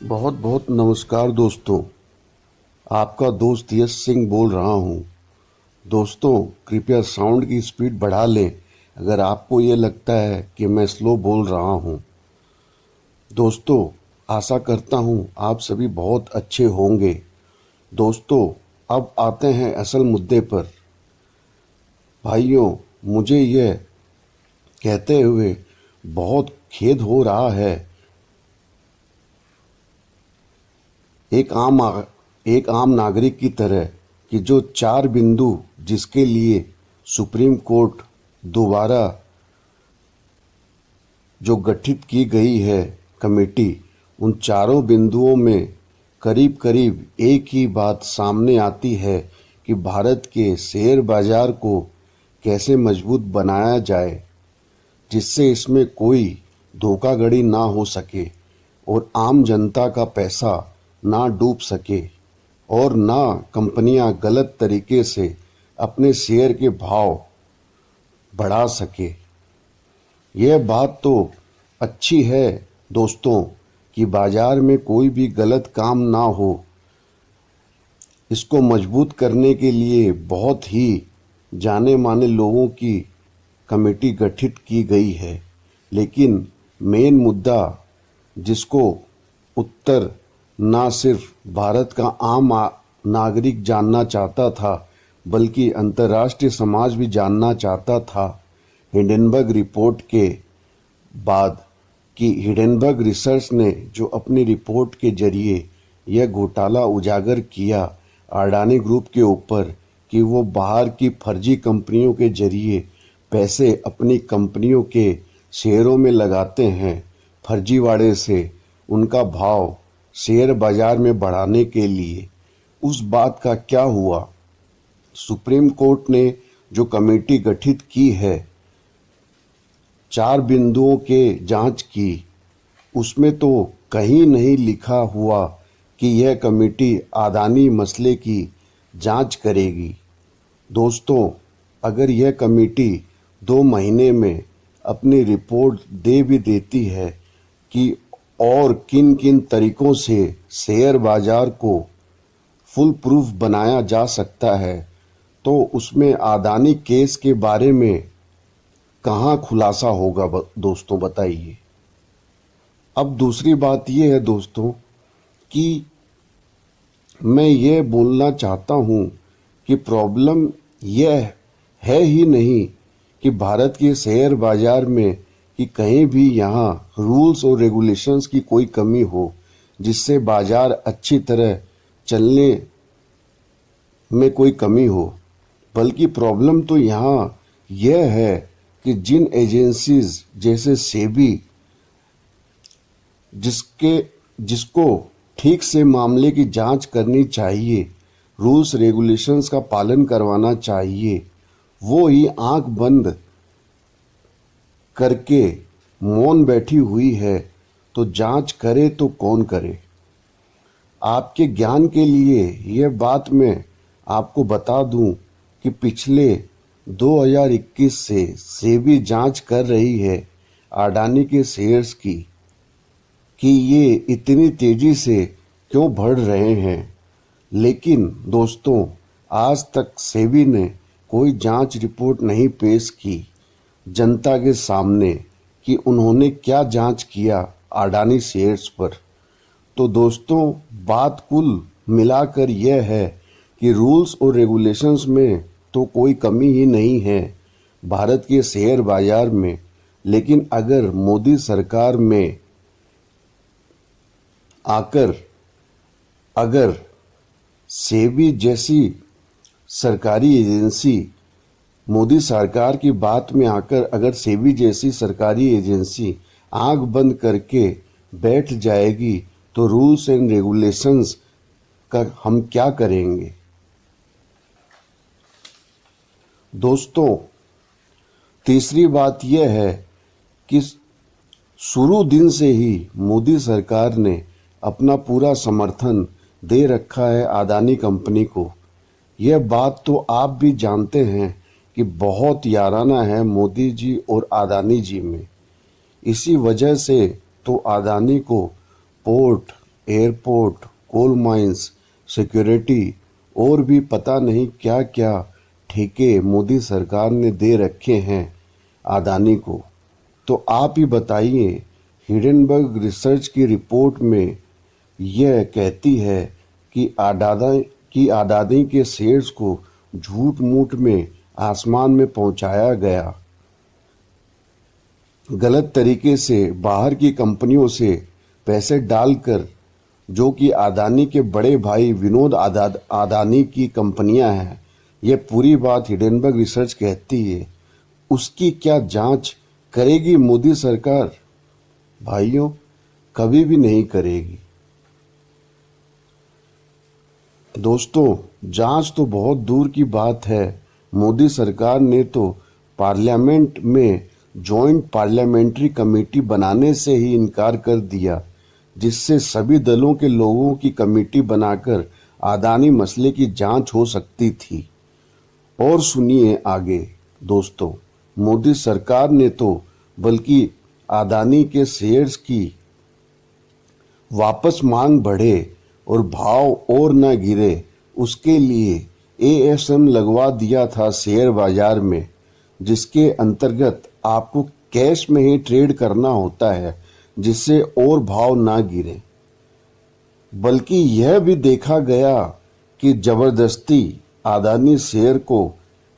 बहुत बहुत नमस्कार दोस्तों। आपका दोस्त यश सिंह बोल रहा हूँ। दोस्तों, कृपया साउंड की स्पीड बढ़ा लें अगर आपको ये लगता है कि मैं स्लो बोल रहा हूँ। दोस्तों, आशा करता हूँ आप सभी बहुत अच्छे होंगे। दोस्तों, अब आते हैं असल मुद्दे पर। भाइयों, मुझे यह कहते हुए बहुत खेद हो रहा है, एक आम नागरिक की तरह, कि जो 4 बिंदु जिसके लिए सुप्रीम कोर्ट दोबारा जो गठित की गई है कमेटी, उन चारों बिंदुओं में करीब करीब एक ही बात सामने आती है कि भारत के शेयर बाजार को कैसे मजबूत बनाया जाए जिससे इसमें कोई धोखाधड़ी ना हो सके और आम जनता का पैसा ना डूब सके और ना कंपनियां गलत तरीके से अपने शेयर के भाव बढ़ा सके। यह बात तो अच्छी है दोस्तों कि बाजार में कोई भी गलत काम ना हो। इसको मजबूत करने के लिए बहुत ही जाने माने लोगों की कमेटी गठित की गई है, लेकिन मेन मुद्दा जिसको उत्तर ना सिर्फ भारत का नागरिक जानना चाहता था बल्कि अंतर्राष्ट्रीय समाज भी जानना चाहता था, हिंडनबर्ग रिपोर्ट के बाद, कि हिंडनबर्ग रिसर्च ने जो अपनी रिपोर्ट के जरिए यह घोटाला उजागर किया अडानी ग्रुप के ऊपर कि वो बाहर की फर्जी कंपनियों के जरिए पैसे अपनी कंपनियों के शेयरों में लगाते हैं, फर्जीवाड़े से उनका भाव शेयर बाजार में बढ़ाने के लिए। उस बात का क्या हुआ? सुप्रीम कोर्ट ने जो कमेटी गठित की है 4 बिंदुओं के जांच की, उसमें तो कहीं नहीं लिखा हुआ कि यह कमेटी अडानी मसले की जांच करेगी। दोस्तों, अगर यह कमेटी 2 महीने में अपनी रिपोर्ट दे भी देती है कि और किन किन तरीकों से शेयर बाजार को फुल प्रूफ बनाया जा सकता है, तो उसमें अडानी केस के बारे में कहाँ खुलासा होगा दोस्तों, बताइए। अब दूसरी बात यह है दोस्तों कि मैं ये बोलना चाहता हूँ कि प्रॉब्लम यह है ही नहीं कि भारत के शेयर बाजार में कि कहीं भी यहाँ रूल्स और रेगुलेशंस की कोई कमी हो जिससे बाजार अच्छी तरह चलने में कोई कमी हो, बल्कि प्रॉब्लम तो यहाँ यह है कि जिन एजेंसीज जैसे सेबी जिसको ठीक से मामले की जांच करनी चाहिए, रूल्स रेगुलेशंस का पालन करवाना चाहिए, वो ही आंख बंद करके मौन बैठी हुई है, तो जांच करे तो कौन करे। आपके ज्ञान के लिए यह बात मैं आपको बता दूं कि पिछले 2021 से सेबी जांच कर रही है अडानी के शेयर्स की कि ये इतनी तेजी से क्यों बढ़ रहे हैं, लेकिन दोस्तों आज तक सेबी ने कोई जांच रिपोर्ट नहीं पेश की जनता के सामने कि उन्होंने क्या जांच किया अडानी शेयर्स पर। तो दोस्तों बात कुल मिलाकर यह है कि रूल्स और रेगुलेशंस में तो कोई कमी ही नहीं है भारत के शेयर बाजार में, लेकिन अगर मोदी सरकार में आकर अगर सेबी जैसी सरकारी एजेंसी मोदी सरकार की बात में आकर अगर सेबी जैसी सरकारी एजेंसी आंख बंद करके बैठ जाएगी तो रूल्स एंड रेगुलेशंस का हम क्या करेंगे। दोस्तों, तीसरी बात यह है कि शुरू दिन से ही मोदी सरकार ने अपना पूरा समर्थन दे रखा है अडानी कंपनी को। यह बात तो आप भी जानते हैं कि बहुत याराना है मोदी जी और अडानी जी में। इसी वजह से तो अडानी को port airport, coal mines, security और भी पता नहीं क्या क्या ठेके मोदी सरकार ने दे रखे हैं अडानी को। तो आप ही बताइए, हिडेनबर्ग रिसर्च की रिपोर्ट में यह कहती है कि अडानी के शेयर्स को झूठ मूठ में आसमान में पहुंचाया गया, गलत तरीके से बाहर की कंपनियों से पैसे डालकर, जो कि अडानी के बड़े भाई विनोद अडानी की कंपनियां हैं। यह पूरी बात हिडेनबर्ग रिसर्च कहती है। उसकी क्या जांच करेगी मोदी सरकार? भाइयों, कभी भी नहीं करेगी। दोस्तों, जांच तो बहुत दूर की बात है। मोदी सरकार ने तो पार्लियामेंट में जॉइंट पार्लियामेंट्री कमेटी बनाने से ही इनकार कर दिया, जिससे सभी दलों के लोगों की कमेटी बनाकर अडानी मसले की जांच हो सकती थी। और सुनिए आगे दोस्तों, मोदी सरकार ने तो बल्कि अडानी के शेयर्स की वापस मांग बढ़े और भाव और न गिरे, उसके लिए एएसएम लगवा दिया था शेयर बाजार में, जिसके अंतर्गत आपको कैश में ही ट्रेड करना होता है, जिससे और भाव ना गिरे। बल्कि यह भी देखा गया कि जबरदस्ती अडानी शेयर को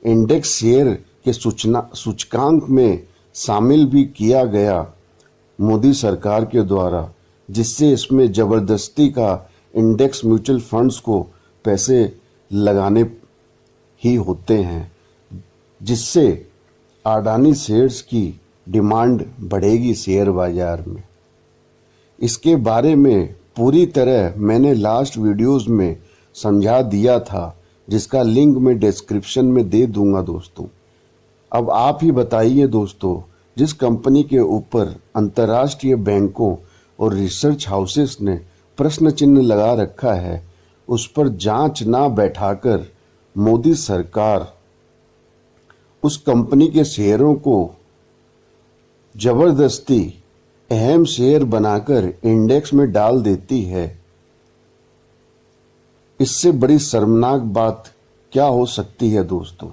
इंडेक्स शेयर के सूचकांक में शामिल भी किया गया मोदी सरकार के द्वारा, जिससे इसमें जबरदस्ती का इंडेक्स म्यूचुअल फंड्स को पैसे लगाने ही होते हैं, जिससे अडानी शेयर्स की डिमांड बढ़ेगी शेयर बाजार में। इसके बारे में पूरी तरह मैंने लास्ट वीडियोस में समझा दिया था, जिसका लिंक मैं डिस्क्रिप्शन में दे दूंगा दोस्तों। अब आप ही बताइए दोस्तों, जिस कंपनी के ऊपर अंतर्राष्ट्रीय बैंकों और रिसर्च हाउसेस ने प्रश्न चिन्ह लगा रखा है, उस पर जांच ना बैठाकर मोदी सरकार उस कंपनी के शेयरों को जबरदस्ती अहम शेयर बनाकर इंडेक्स में डाल देती है। इससे बड़ी शर्मनाक बात क्या हो सकती है दोस्तों।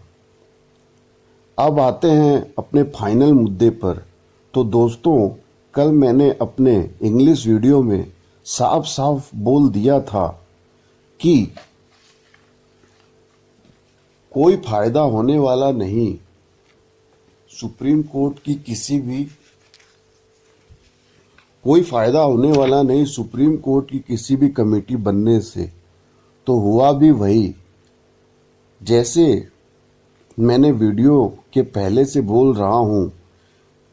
अब आते हैं अपने फाइनल मुद्दे पर। तो दोस्तों, कल मैंने अपने इंग्लिश वीडियो में साफ साफ बोल दिया था कि कोई फायदा होने वाला नहीं सुप्रीम कोर्ट की किसी भी कोई फायदा होने वाला नहीं सुप्रीम कोर्ट की किसी भी कमेटी बनने से। तो हुआ भी वही, जैसे मैंने वीडियो के पहले से बोल रहा हूं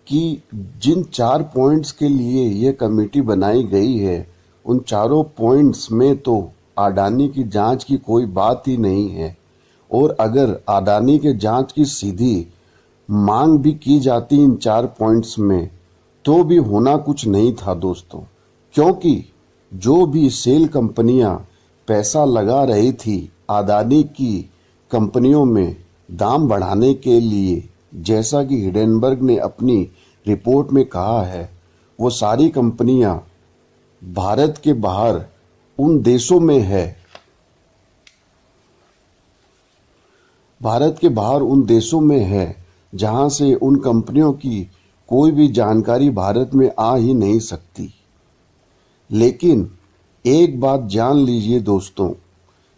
कि जिन 4 पॉइंट्स के लिए यह कमेटी बनाई गई है, उन चारों पॉइंट्स में तो अडानी की जांच की कोई बात ही नहीं है। और अगर अडानी के जांच की सीधी मांग भी की जाती इन 4 पॉइंट्स में, तो भी होना कुछ नहीं था दोस्तों, क्योंकि जो भी सेल कंपनियां पैसा लगा रही थी अडानी की कंपनियों में दाम बढ़ाने के लिए, जैसा कि हिडेनबर्ग ने अपनी रिपोर्ट में कहा है, वो सारी कंपनियां भारत के बाहर उन देशों में है, भारत के बाहर उन देशों में है जहां से उन कंपनियों की कोई भी जानकारी भारत में आ ही नहीं सकती। लेकिन एक बात जान लीजिए दोस्तों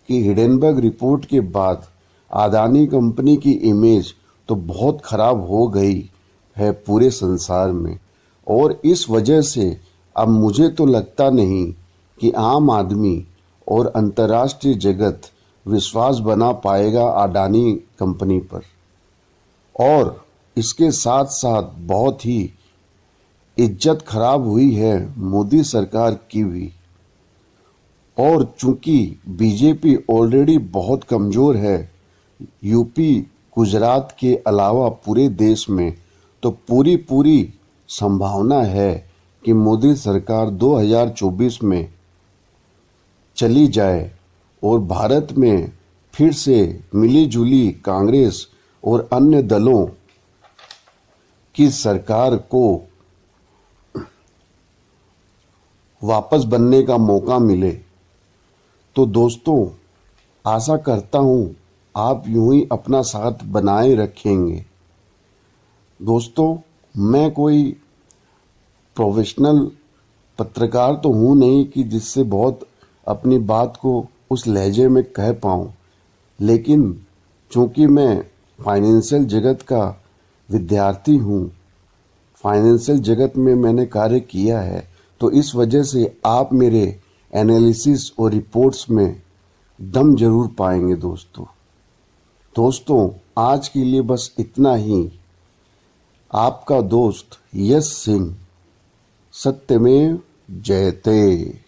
कि हिडेनबर्ग रिपोर्ट के बाद अडानी कंपनी की इमेज तो बहुत खराब हो गई है पूरे संसार में। और इस वजह से अब मुझे तो लगता नहीं कि आम आदमी और अंतर्राष्ट्रीय जगत विश्वास बना पाएगा अडानी कंपनी पर। और इसके साथ साथ बहुत ही इज्जत खराब हुई है मोदी सरकार की भी। और चूंकि बीजेपी ऑलरेडी बहुत कमजोर है यूपी गुजरात के अलावा पूरे देश में, तो पूरी संभावना है कि मोदी सरकार 2024 में चली जाए और भारत में फिर से मिली-जुली कांग्रेस और अन्य दलों की सरकार को वापस बनने का मौका मिले। तो दोस्तों, आशा करता हूँ आप यूं ही अपना साथ बनाए रखेंगे। दोस्तों, मैं कोई प्रोफेशनल पत्रकार तो हूँ नहीं कि जिससे बहुत अपनी बात को उस लहजे में कह पाऊँ, लेकिन चूंकि मैं फाइनेंशियल जगत का विद्यार्थी हूँ, फाइनेंशियल जगत में मैंने कार्य किया है, तो इस वजह से आप मेरे एनालिसिस और रिपोर्ट्स में दम जरूर पाएंगे दोस्तों, आज के लिए बस इतना ही। आपका दोस्त यश सिंह, सत्यमेव जयते।